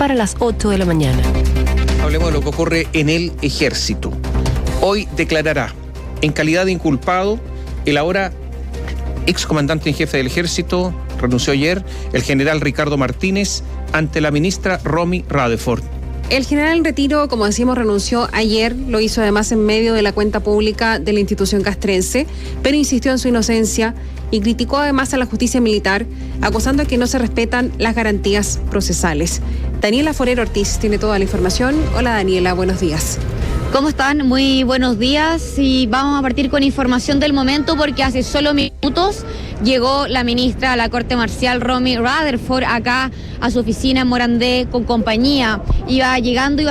para las 8 de la mañana. Hablemos de lo que ocurre en el Ejército. Hoy declarará en calidad de inculpado el ahora excomandante en jefe del Ejército, renunció ayer, el general Ricardo Martínez, ante la ministra Romy Radeford. El general en retiro, como decimos, renunció ayer, lo hizo además en medio de la cuenta pública de la institución castrense, pero insistió en su inocencia y criticó además a la justicia militar, acusando que no se respetan las garantías procesales. Daniela Forero Ortiz tiene toda la información. Hola Daniela, buenos días. ¿Cómo están? Muy buenos días y vamos a partir con información del momento porque hace solo minutos llegó la ministra a la Corte Marcial Romy Radeford acá a su oficina en Morandé con compañía. Iba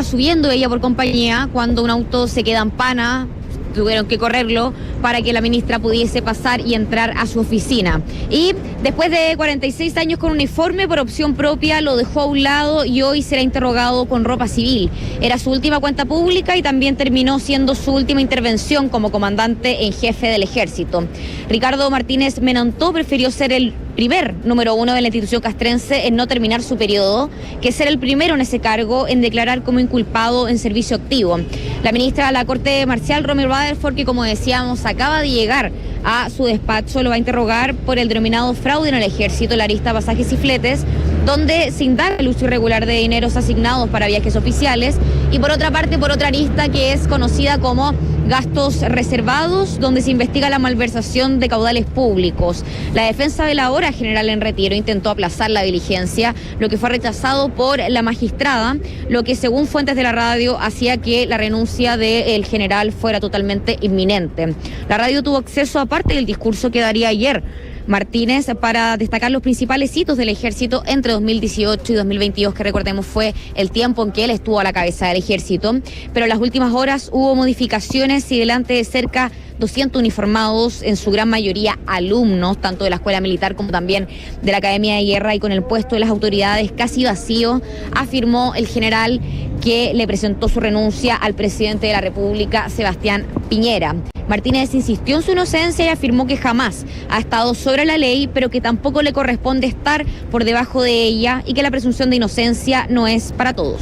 subiendo ella por compañía cuando un auto se queda en pana. Tuvieron que correrlo para que la ministra pudiese pasar y entrar a su oficina. Y después de 46 años con uniforme por opción propia, lo dejó a un lado y hoy será interrogado con ropa civil. Era su última cuenta pública y también terminó siendo su última intervención como comandante en jefe del Ejército. Ricardo Martínez Menantó prefirió ser el primer número uno de la institución castrense en no terminar su periodo, que ser el primero en ese cargo en declarar como inculpado en servicio activo. La ministra de la Corte Marcial, Romy Radeford, que como decíamos acaba de llegar a su despacho, lo va a interrogar por el denominado fraude en el Ejército, la arista pasajes y fletes, donde se indaga el uso irregular de dineros asignados para viajes oficiales, y por otra parte por otra arista que es conocida como gastos reservados, donde se investiga la malversación de caudales públicos. La defensa de la ahora general en retiro intentó aplazar la diligencia, lo que fue rechazado por la magistrada, lo que según fuentes de la radio hacía que la renuncia del general fuera totalmente inminente. La radio tuvo acceso a parte del discurso que daría ayer Martínez para destacar los principales hitos del Ejército entre 2018 y 2022, que recordemos fue el tiempo en que él estuvo a la cabeza del Ejército. Pero en las últimas horas hubo modificaciones y delante de cerca 200 uniformados, en su gran mayoría alumnos, tanto de la Escuela Militar como también de la Academia de Guerra, y con el puesto de las autoridades casi vacío, afirmó el general que le presentó su renuncia al presidente de la República, Sebastián Piñera. Martínez insistió en su inocencia y afirmó que jamás ha estado sobre la ley, pero que tampoco le corresponde estar por debajo de ella y que la presunción de inocencia no es para todos.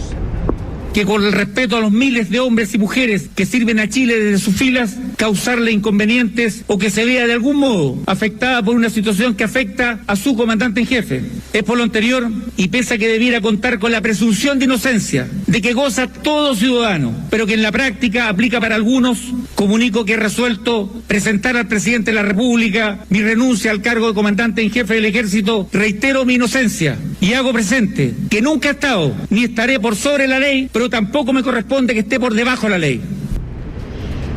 Que con el respeto a los miles de hombres y mujeres que sirven a Chile desde sus filas, causarle inconvenientes o que se vea de algún modo afectada por una situación que afecta a su comandante en jefe. Es por lo anterior, y pese a que debiera contar con la presunción de inocencia, de que goza todo ciudadano, pero que en la práctica aplica para algunos, comunico que he resuelto presentar al presidente de la República mi renuncia al cargo de comandante en jefe del Ejército. Reitero mi inocencia y hago presente que nunca he estado ni estaré por sobre la ley, pero tampoco me corresponde que esté por debajo de la ley.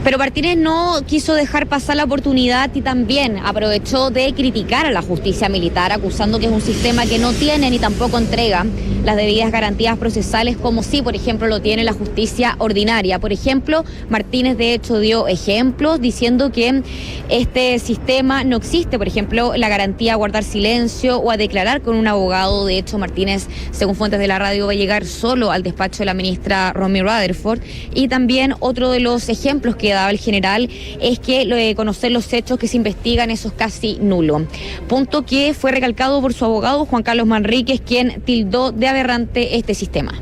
Pero Martínez no quiso dejar pasar la oportunidad y también aprovechó de criticar a la justicia militar, acusando que es un sistema que no tiene ni tampoco entrega las debidas garantías procesales, como sí, por ejemplo, lo tiene la justicia ordinaria. Por ejemplo, Martínez de hecho dio ejemplos diciendo que este sistema no existe, por ejemplo, la garantía a guardar silencio o a declarar con un abogado. De hecho, Martínez, según fuentes de la radio, va a llegar solo al despacho de la ministra Romy Radeford. Y también otro de los ejemplos que daba el general es que lo de conocer los hechos que se investigan, eso es casi nulo. Punto que fue recalcado por su abogado Juan Carlos Manríquez, quien tildó de aberrante este sistema.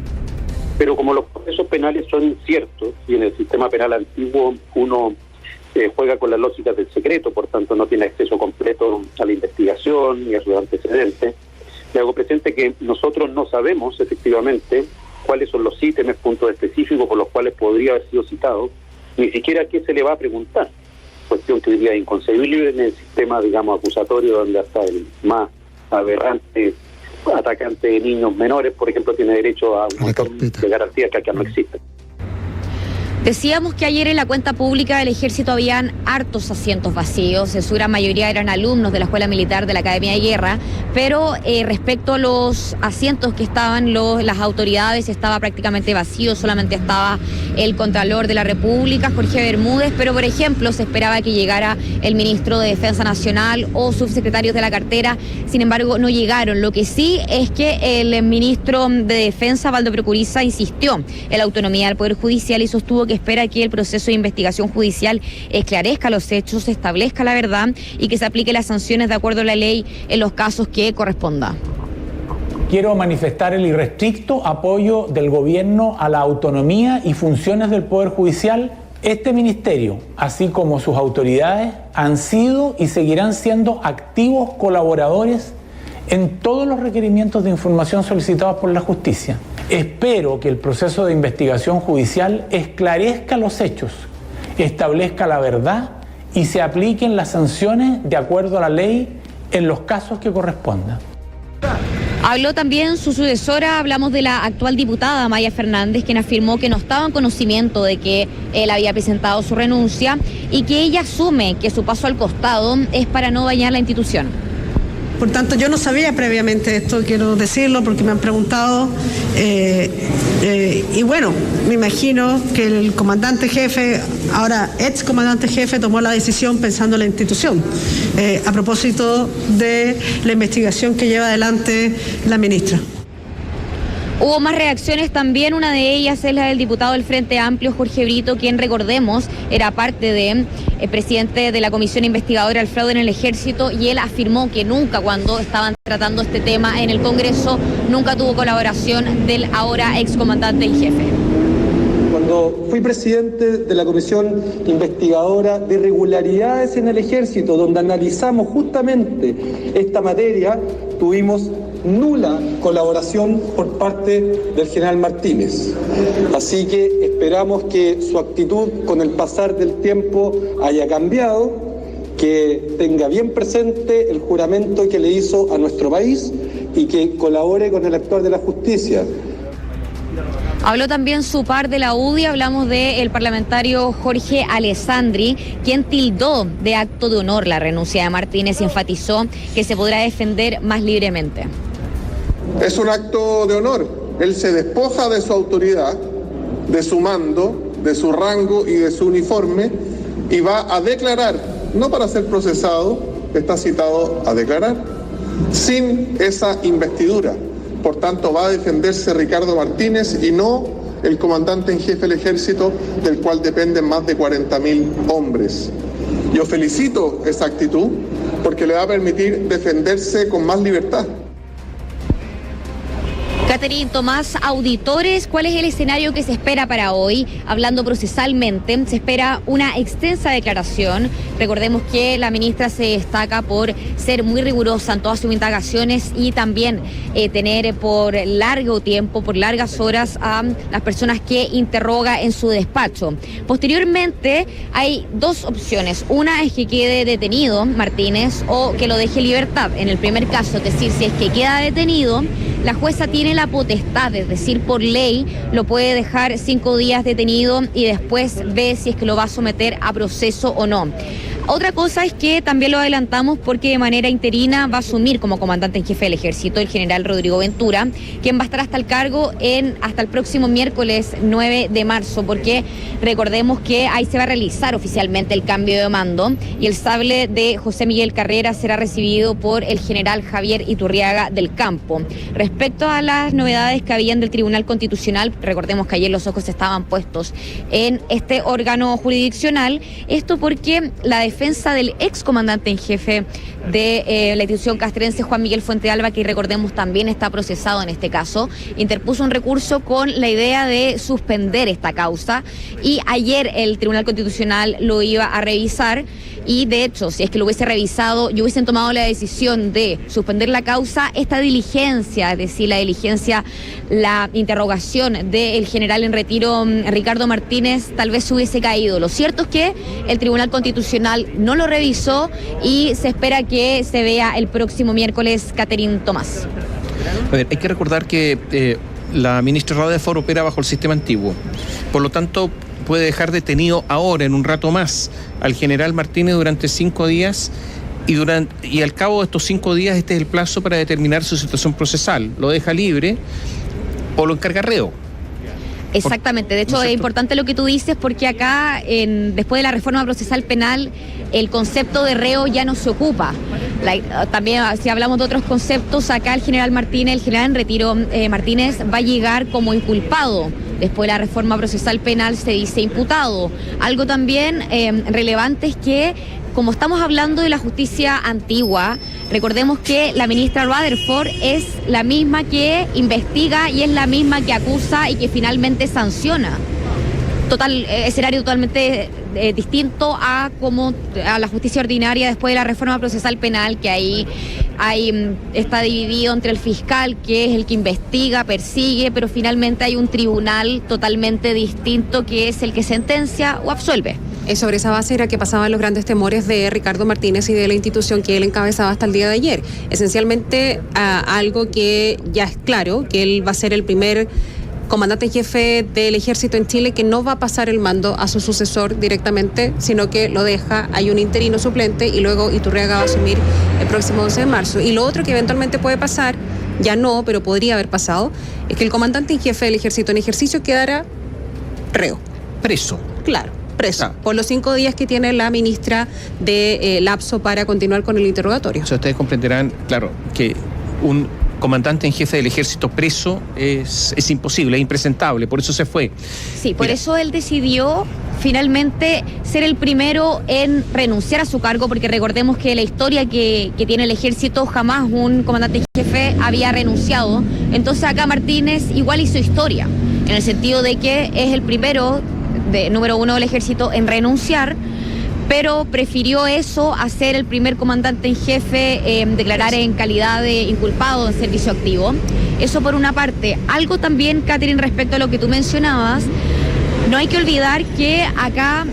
Pero como los procesos penales son inciertos y en el sistema penal antiguo uno juega con las lógicas del secreto, por tanto no tiene acceso completo a la investigación ni a sus antecedentes, le hago presente que nosotros no sabemos efectivamente cuáles son los ítems, puntos específicos por los cuales podría haber sido citado, ni siquiera qué se le va a preguntar, cuestión que diría inconcebible en el sistema, digamos, acusatorio, donde hasta el más aberrante atacante de niños menores, por ejemplo, tiene derecho a un montón de garantías que acá no existen. Decíamos que ayer en la cuenta pública del Ejército habían hartos asientos vacíos, en su gran mayoría eran alumnos de la Escuela Militar de la Academia de Guerra, pero respecto a los asientos que estaban las autoridades, estaba prácticamente vacío, solamente estaba el Contralor de la República, Jorge Bermúdez, pero por ejemplo se esperaba que llegara el Ministro de Defensa Nacional o subsecretarios de la cartera, sin embargo no llegaron. Lo que sí es que el Ministro de Defensa, Valdo Procuriza, insistió en la autonomía del Poder Judicial y sostuvo que espera que el proceso de investigación judicial esclarezca los hechos, establezca la verdad y que se aplique las sanciones de acuerdo a la ley en los casos que corresponda. quiero manifestar el irrestricto apoyo del gobierno a la autonomía y funciones del Poder Judicial. Este ministerio, así como sus autoridades, han sido y seguirán siendo activos colaboradores en todos los requerimientos de información solicitados por la justicia. Espero que el proceso de investigación judicial esclarezca los hechos, establezca la verdad y se apliquen las sanciones de acuerdo a la ley en los casos que correspondan. Habló también su sucesora, hablamos de la actual diputada Maya Fernández, quien afirmó que no estaba en conocimiento de que él había presentado su renuncia y que ella asume que su paso al costado es para no dañar la institución. Por tanto, yo no sabía previamente esto, quiero decirlo, porque me han preguntado. Y bueno, me imagino que el comandante jefe, ahora ex comandante jefe, tomó la decisión pensando en la institución, a propósito de la investigación que lleva adelante la ministra. Hubo más reacciones también, una de ellas es la del diputado del Frente Amplio, Jorge Brito, quien, recordemos, era parte del presidente de la Comisión Investigadora del Fraude en el Ejército, y él afirmó que nunca, cuando estaban tratando este tema en el Congreso, nunca tuvo colaboración del ahora excomandante en jefe. Cuando fui presidente de la Comisión Investigadora de Irregularidades en el Ejército, donde analizamos justamente esta materia, tuvimos nula colaboración por parte del general Martínez. Así que esperamos que su actitud con el pasar del tiempo haya cambiado, que tenga bien presente el juramento que le hizo a nuestro país y que colabore con el actuar de la justicia. Habló también su par de la UDI, hablamos del parlamentario Jorge Alessandri, quien tildó de acto de honor la renuncia de Martínez y enfatizó que se podrá defender más libremente. Es un acto de honor. Él se despoja de su autoridad, de su mando, de su rango y de su uniforme y va a declarar, no para ser procesado, está citado a declarar, sin esa investidura. Por tanto, va a defenderse Ricardo Martínez y no el comandante en jefe del Ejército, del cual dependen más de 40.000 hombres. Yo felicito esa actitud porque le va a permitir defenderse con más libertad. Catherine Tomás, auditores, ¿cuál es el escenario que se espera para hoy? Hablando procesalmente, se espera una extensa declaración. Recordemos que la ministra se destaca por ser muy rigurosa en todas sus indagaciones y también tener por largo tiempo, por largas horas, a las personas que interroga en su despacho. Posteriormente, hay dos opciones. Una es que quede detenido Martínez o que lo deje en libertad. En el primer caso, es decir, si es que queda detenido, la jueza tiene la potestad, es decir, por ley, lo puede dejar 5 días detenido y después ve si es que lo va a someter a proceso o no. Otra cosa es que también lo adelantamos porque de manera interina va a asumir como comandante en jefe del Ejército el general Rodrigo Ventura, quien va a estar hasta el cargo hasta el próximo miércoles 9 de marzo, porque recordemos que ahí se va a realizar oficialmente el cambio de mando y el sable de José Miguel Carrera será recibido por el general Javier Iturriaga del Campo. Respecto a las novedades que habían del Tribunal Constitucional, recordemos que ayer los ojos estaban puestos en este órgano jurisdiccional, esto porque la defensa del excomandante en jefe de la institución castrense, Juan Miguel Fuentealba, que recordemos también está procesado en este caso, interpuso un recurso con la idea de suspender esta causa y ayer el Tribunal Constitucional lo iba a revisar y de hecho, si es que lo hubiese revisado y hubiesen tomado la decisión de suspender la causa, esta diligencia, es decir, la interrogación del general en retiro Ricardo Martínez, tal vez hubiese caído. Lo cierto es que el Tribunal Constitucional no lo revisó y se espera que se vea el próximo miércoles. Catherine Tomás. A ver, hay que recordar que la ministra Rutherford opera bajo el sistema antiguo. Por lo tanto, puede dejar detenido ahora, en un rato más, al general Martínez durante 5 días y al cabo de estos 5 días este es el plazo para determinar su situación procesal. Lo deja libre o lo encarga reo. Exactamente, de hecho es importante lo que tú dices porque acá, después de la reforma procesal penal, el concepto de reo ya no se ocupa, También, si hablamos de otros conceptos, acá el general en retiro Martínez va a llegar como inculpado. Después de la reforma procesal penal se dice imputado. Algo también relevante es que, como estamos hablando de la justicia antigua, recordemos que la ministra Rutherford es la misma que investiga y es la misma que acusa y que finalmente sanciona. Escenario totalmente distinto a la justicia ordinaria después de la reforma procesal penal, que ahí está dividido entre el fiscal, que es el que investiga, persigue, pero finalmente hay un tribunal totalmente distinto que es el que sentencia o absuelve. Sobre esa base era que pasaban los grandes temores de Ricardo Martínez y de la institución que él encabezaba hasta el día de ayer. Esencialmente, algo que ya es claro, que él va a ser el primer comandante en jefe del ejército en Chile que no va a pasar el mando a su sucesor directamente, sino que lo deja, hay un interino suplente y luego Iturriaga va a asumir el próximo 11 de marzo. Y lo otro que eventualmente puede pasar, ya no, pero podría haber pasado, es que el comandante en jefe del ejército en ejercicio quedara reo. Preso. Claro, preso, por los 5 días que tiene la ministra de lapso para continuar con el interrogatorio. O sea, ustedes comprenderán, claro, que un comandante en jefe del ejército preso es imposible, es impresentable, por eso se fue. Sí, por eso él decidió finalmente ser el primero en renunciar a su cargo, porque recordemos que la historia que tiene el ejército, jamás un comandante en jefe había renunciado. Entonces acá Martínez igual hizo historia, en el sentido de que es el primero, número 1 del ejército en renunciar, pero prefirió eso a ser el primer comandante en jefe, declarar en calidad de inculpado en servicio activo. Eso por una parte. Algo también, Catherine, respecto a lo que tú mencionabas, no hay que olvidar que acá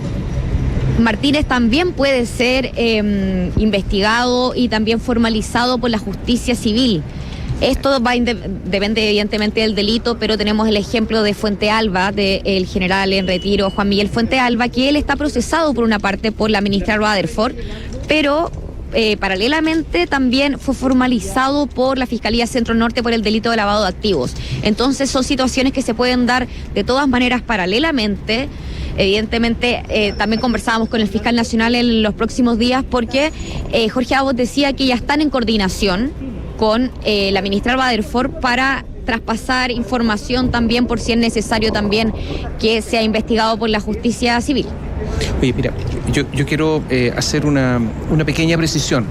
Martínez también puede ser investigado y también formalizado por la justicia civil. Esto depende evidentemente del delito, pero tenemos el ejemplo de Fuente Alba, del general en retiro Juan Miguel Fuente Alba, que él está procesado por una parte por la ministra Rutherford, pero paralelamente también fue formalizado por la Fiscalía Centro Norte por el delito de lavado de activos. Entonces son situaciones que se pueden dar de todas maneras paralelamente. Evidentemente también conversábamos con el fiscal nacional en los próximos días, porque Jorge Abot decía que ya están en coordinación con la ministra Rutherford para traspasar información también, por si es necesario también que sea investigado por la justicia civil. Oye, mira, yo quiero hacer una pequeña precisión.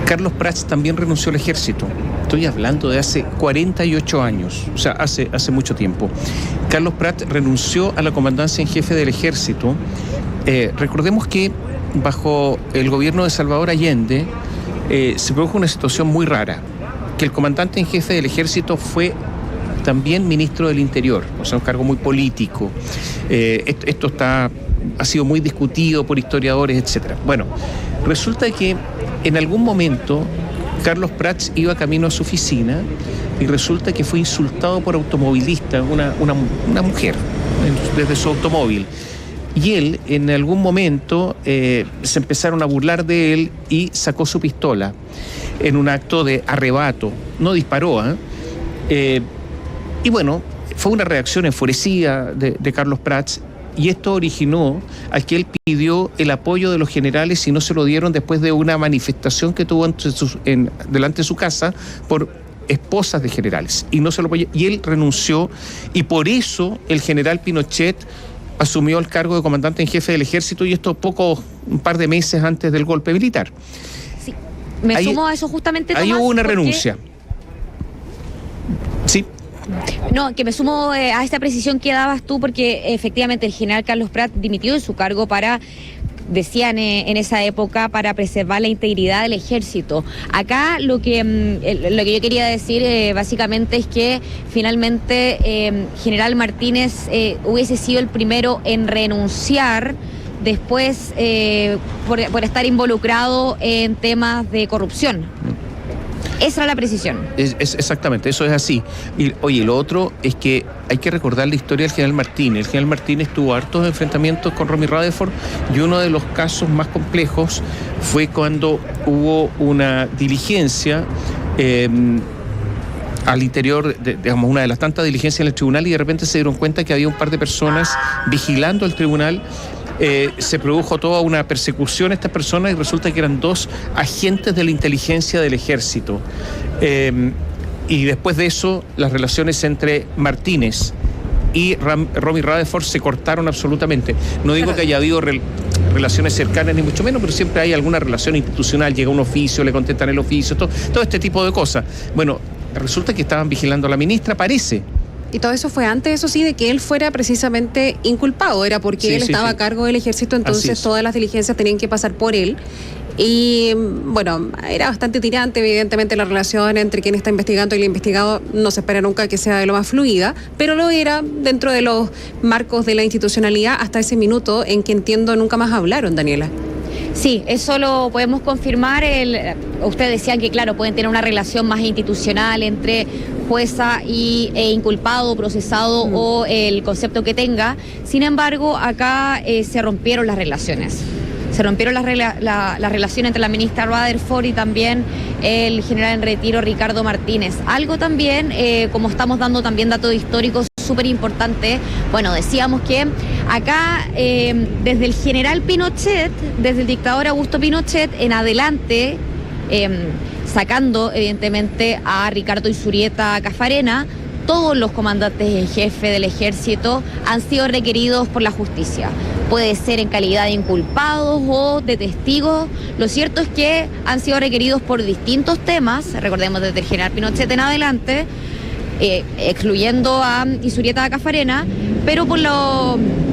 Carlos Prats también renunció al ejército. Estoy hablando de hace 48 años, o sea, hace mucho tiempo. Carlos Prats renunció a la comandancia en jefe del ejército. Recordemos que bajo el gobierno de Salvador Allende se produjo una situación muy rara, que el comandante en jefe del ejército fue también ministro del Interior, o sea, un cargo muy político. Esto ha sido muy discutido por historiadores, etcétera. Bueno, resulta que en algún momento Carlos Prats iba camino a su oficina y resulta que fue insultado por automovilistas, una mujer, desde su automóvil. Y él, en algún momento, se empezaron a burlar de él y sacó su pistola en un acto de arrebato. No disparó, y bueno, fue una reacción enfurecida de Carlos Prats, y esto originó a que él pidió el apoyo de los generales y no se lo dieron después de una manifestación que tuvo delante de su casa por esposas de generales. Y no se lo apoyó, y él renunció, y por eso el general Pinochet asumió el cargo de comandante en jefe del ejército, y esto un par de meses antes del golpe militar. Sí, me sumo a eso justamente, Tomás. Ahí hubo una renuncia. Sí. No, que me sumo a esta precisión que dabas tú, porque efectivamente el general Carlos Prats dimitió de su cargo decían en esa época, para preservar la integridad del ejército. Acá lo que yo quería decir básicamente es que finalmente general Martínez hubiese sido el primero en renunciar después por estar involucrado en temas de corrupción. Esa era la precisión. Exactamente, eso es así. Y oye, lo otro es que hay que recordar la historia del general Martínez. El general Martínez tuvo hartos enfrentamientos con Romy Rutherford, y uno de los casos más complejos fue cuando hubo una diligencia al interior, digamos, una de las tantas diligencias en el tribunal, y de repente se dieron cuenta que había un par de personas vigilando el tribunal, se produjo toda una persecución a estas personas y resulta que eran 2 agentes de la inteligencia del ejército. Y después de eso, las relaciones entre Martínez y Romy Rutherford se cortaron absolutamente. No digo que haya habido relaciones cercanas ni mucho menos, pero siempre hay alguna relación institucional, llega un oficio, le contestan el oficio, todo este tipo de cosas. Bueno, resulta que estaban vigilando a la ministra, parece. Y todo eso fue antes, eso sí, de que él fuera precisamente inculpado, era porque él estaba a cargo del ejército, entonces todas las diligencias tenían que pasar por él. Y bueno, era bastante tirante, evidentemente, la relación entre quien está investigando y el investigado no se espera nunca que sea de lo más fluida, pero lo era dentro de los marcos de la institucionalidad hasta ese minuto en que entiendo nunca más hablaron, Daniela. Sí, eso lo podemos confirmar. Ustedes decían que, claro, pueden tener una relación más institucional entre jueza e inculpado, procesado o el concepto que tenga. Sin embargo, acá se rompieron las relaciones. Se rompieron las relaciones entre la ministra Rutherford y también el general en retiro Ricardo Martínez. Algo también, como estamos dando también datos históricos súper importantes, bueno, decíamos que acá desde el general Pinochet, desde el dictador Augusto Pinochet en adelante, sacando evidentemente a Ricardo Izurieta Cafarena, todos los comandantes en jefe del ejército han sido requeridos por la justicia. Puede ser en calidad de inculpados o de testigos. Lo cierto es que han sido requeridos por distintos temas, recordemos desde el general Pinochet en adelante, excluyendo a Izurieta Cafarena, pero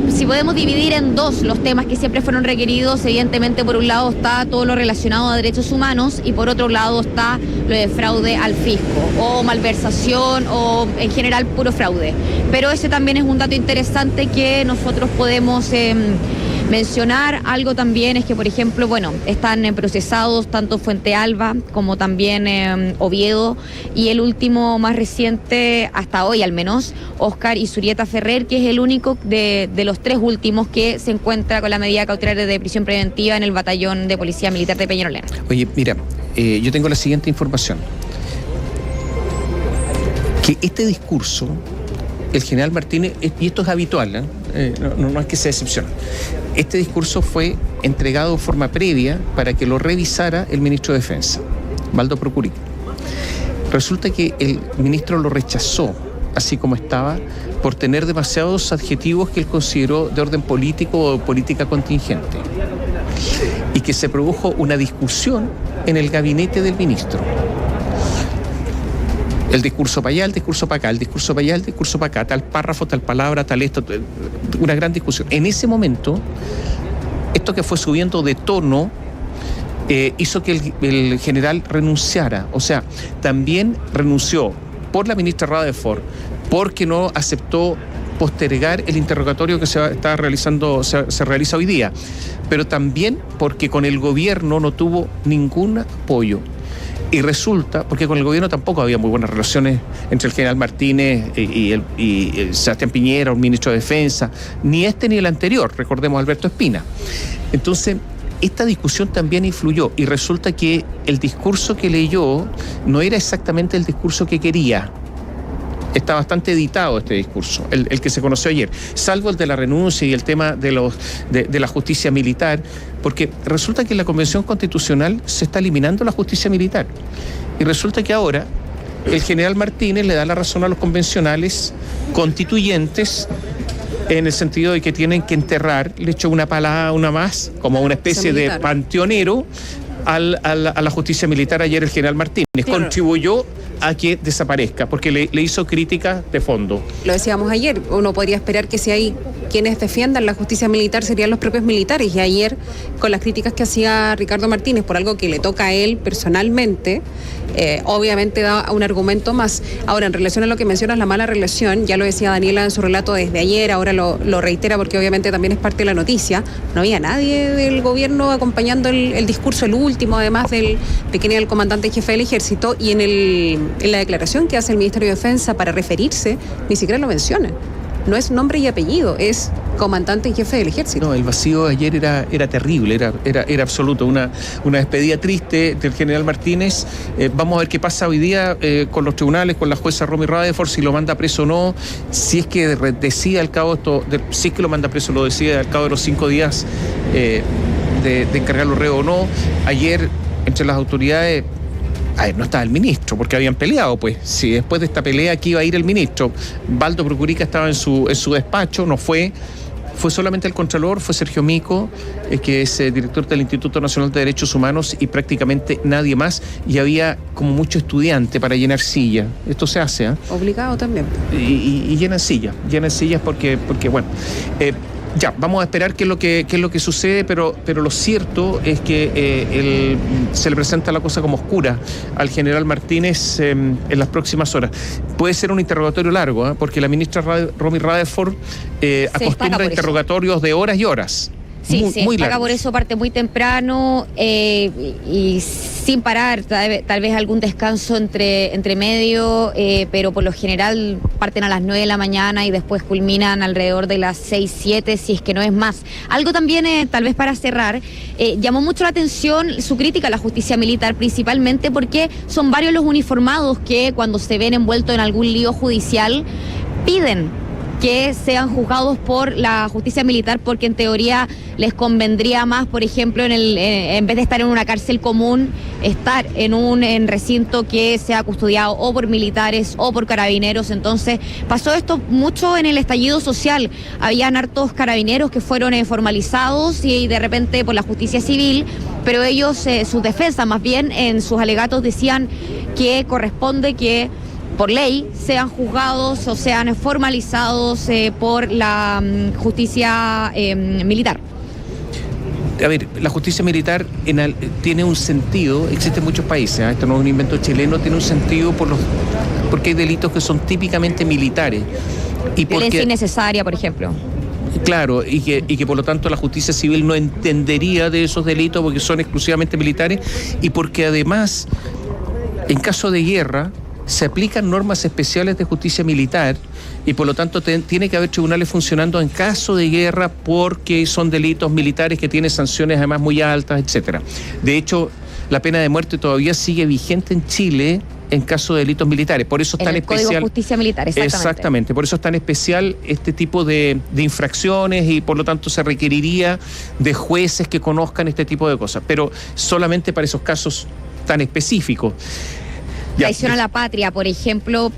si podemos dividir en 2 los temas que siempre fueron requeridos, evidentemente por un lado está todo lo relacionado a derechos humanos y por otro lado está lo de fraude al fisco o malversación o en general puro fraude. Pero ese también es un dato interesante que nosotros podemos mencionar. Algo también es que, por ejemplo, bueno, están procesados tanto Fuente Alba como también Oviedo y el último más reciente, hasta hoy al menos, Óscar Izurieta Ferrer, que es el único de los 3 últimos que se encuentra con la medida cautelar de prisión preventiva en el batallón de Policía Militar de Peñalolén. Oye, mira, yo tengo la siguiente información. Que este discurso, el general Martínez, y esto es habitual, no es que sea excepcional, este discurso fue entregado de forma previa para que lo revisara el ministro de Defensa, Waldo Procuric. Resulta que el ministro lo rechazó, así como estaba, por tener demasiados adjetivos que él consideró de orden político o política contingente. Y que se produjo una discusión en el gabinete del ministro. El discurso para allá, el discurso para acá, el discurso para allá, el discurso para acá, tal párrafo, tal palabra, tal esto, una gran discusión. En ese momento, esto que fue subiendo de tono hizo que el general renunciara. O sea, también renunció por la ministra Rutherford, porque no aceptó postergar el interrogatorio que se realiza hoy día, pero también porque con el gobierno no tuvo ningún apoyo. Y resulta, porque con el gobierno tampoco había muy buenas relaciones entre el general Martínez y Sebastián Piñera, un ministro de Defensa, ni este ni el anterior, recordemos a Alberto Espina. Entonces, esta discusión también influyó y resulta que el discurso que leyó no era exactamente el discurso que quería. Está bastante editado este discurso, el que se conoció ayer, salvo el de la renuncia y el tema de la justicia militar, porque resulta que en la Convención Constitucional se está eliminando la justicia militar. Y resulta que ahora el general Martínez le da la razón a los convencionales constituyentes en el sentido de que tienen que enterrar, le echó una palada, una más, como una especie de panteonero a la justicia militar ayer el general Martínez. Claro. Contribuyó a que desaparezca, porque le hizo críticas de fondo. Lo decíamos ayer, uno podría esperar que si hay quienes defiendan la justicia militar serían los propios militares, y ayer con las críticas que hacía Ricardo Martínez por algo que le toca a él personalmente, obviamente da un argumento más. Ahora, en relación a lo que mencionas, la mala relación, ya lo decía Daniela en su relato desde ayer, ahora lo reitera porque obviamente también es parte de la noticia, no había nadie del gobierno acompañando el discurso, el último, además del pequeño del comandante jefe del ejército, y en la declaración que hace el Ministerio de Defensa para referirse, ni siquiera lo menciona. No es nombre y apellido, es comandante en jefe del ejército. No, el vacío de ayer era terrible, era absoluto, una despedida triste del general Martínez. Vamos a ver qué pasa hoy día con los tribunales, con la jueza Romy Rutherford, si lo manda preso o no, si es que decide al cabo si es que lo manda preso, lo decide al cabo de los 5 días de encargarlo reo o no. Ayer, entre las autoridades, no estaba el ministro, porque habían peleado, pues. Si después de esta pelea aquí iba a ir el ministro, Baldo Procurica estaba en su despacho, no fue solamente el Contralor, fue Sergio Mico, que es director del Instituto Nacional de Derechos Humanos, y prácticamente nadie más, y había como mucho estudiante para llenar sillas. Esto se hace, Obligado también. Y llenan sillas porque bueno, ya, vamos a esperar qué es lo que sucede, pero lo cierto es que se le presenta la cosa como oscura al general Martínez en las próximas horas. Puede ser un interrogatorio largo, porque la ministra Romy Rutherford acostumbra a interrogatorios de horas y horas. Sí, se muy destaca por eso, parte muy temprano y sin parar, tal vez algún descanso entre medio, pero por lo general parten a las 9 de la mañana y después culminan alrededor de las 6, 7, si es que no es más. Algo también, tal vez para cerrar, llamó mucho la atención su crítica a la justicia militar, principalmente porque son varios los uniformados que cuando se ven envueltos en algún lío judicial piden que sean juzgados por la justicia militar, porque en teoría les convendría más, por ejemplo, en vez de estar en una cárcel común, estar en un recinto que sea custodiado o por militares o por carabineros. Entonces pasó esto mucho en el estallido social. Habían hartos carabineros que fueron formalizados y de repente por la justicia civil, pero ellos, sus defensas más bien, en sus alegatos decían que corresponde que por ley sean juzgados o sean formalizados por la justicia militar. A ver, la justicia militar tiene un sentido, existe en muchos países, esto no es un invento chileno, tiene un sentido porque hay delitos que son típicamente militares. Violencia innecesaria, por ejemplo. Claro, y que por lo tanto la justicia civil no entendería de esos delitos porque son exclusivamente militares, y porque además, en caso de guerra, se aplican normas especiales de justicia militar y por lo tanto tiene que haber tribunales funcionando en caso de guerra porque son delitos militares que tienen sanciones además muy altas, etcétera. De hecho, la pena de muerte todavía sigue vigente en Chile en caso de delitos militares. Por eso es tan especial. Código de Justicia Militar, exactamente. Por eso es tan especial este tipo de infracciones y por lo tanto se requeriría de jueces que conozcan este tipo de cosas, pero solamente para esos casos tan específicos. Traición a la patria, por ejemplo,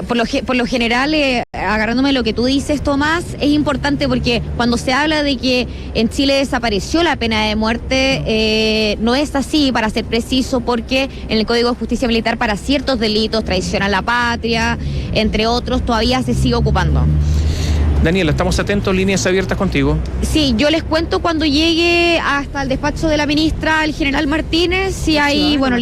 por lo general, agarrándome lo que tú dices, Tomás, es importante porque cuando se habla de que en Chile desapareció la pena de muerte, no es así, para ser preciso, porque en el Código de Justicia Militar para ciertos delitos, traición a la patria, entre otros, todavía se sigue ocupando. Daniela, estamos atentos, líneas abiertas contigo. Sí, yo les cuento cuando llegue hasta el despacho de la ministra, el general Martínez, si hay, bueno,